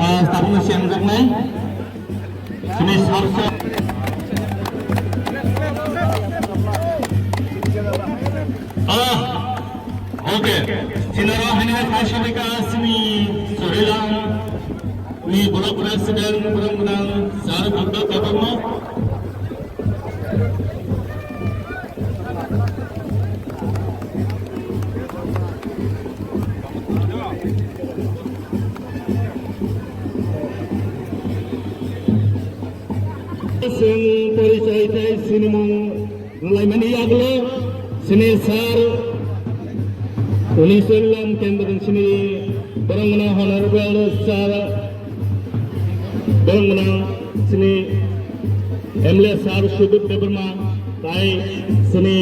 Tapos siang na sini sarso. Oke. Sinara hanya kasih sini Surilang ni blok presiden berang-berang Zara Abdul Kaderma. Sing परिचय थे cinema लाइमनी आगलो सिने सार उनिसुल्लाम केंद्र सिने बरंगना honourable सार बरंगना सिने MLA सार सुदीप देबर्मा ताई सिने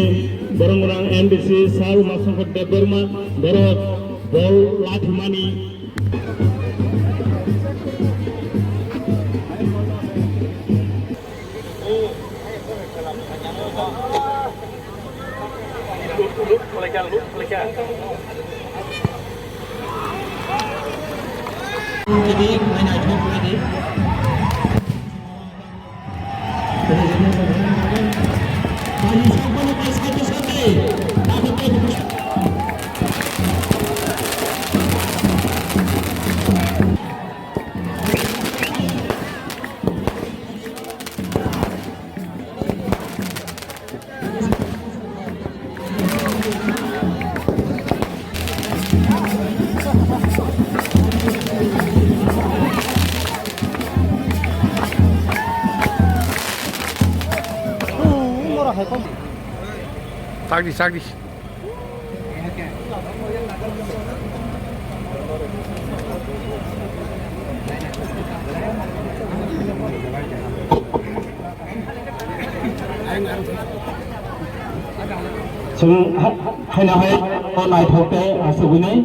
बरंगना MDC सार मासंग देबर्मा बरत बल लाठमानी Jadi main aja lagi. Tadi siapa nih pas satu-satu? Sag dich. Chúng hay nào hết con này thuộc cái sự quý này.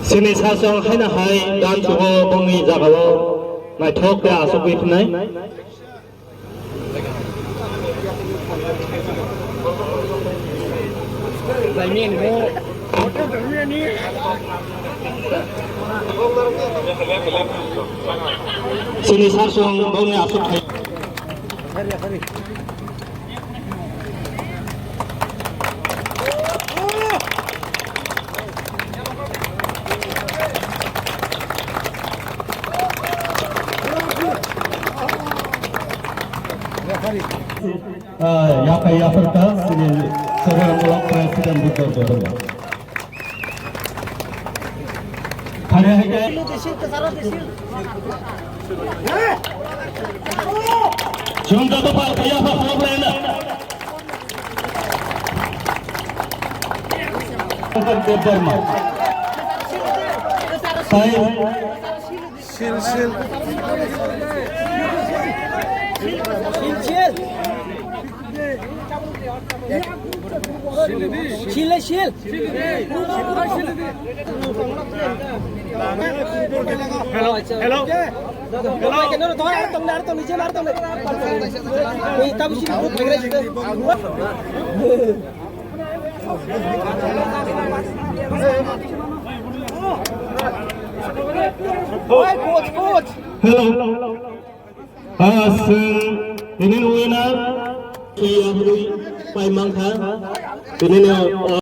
Sini sasong hai na hai dan suho bongi jagawo nai thok ke asuk wit nai lai mien mo sini sasong bongi asuk hai Yapai Afrika sini seorang blok presiden bukan Jawa. Hari hari. Jumlah bapak kaya apa problem anda? Bukan Debarma. Saya. Sil. Shil. Hello. Hello. Ini winner Khi hului pai mang tha, cho nên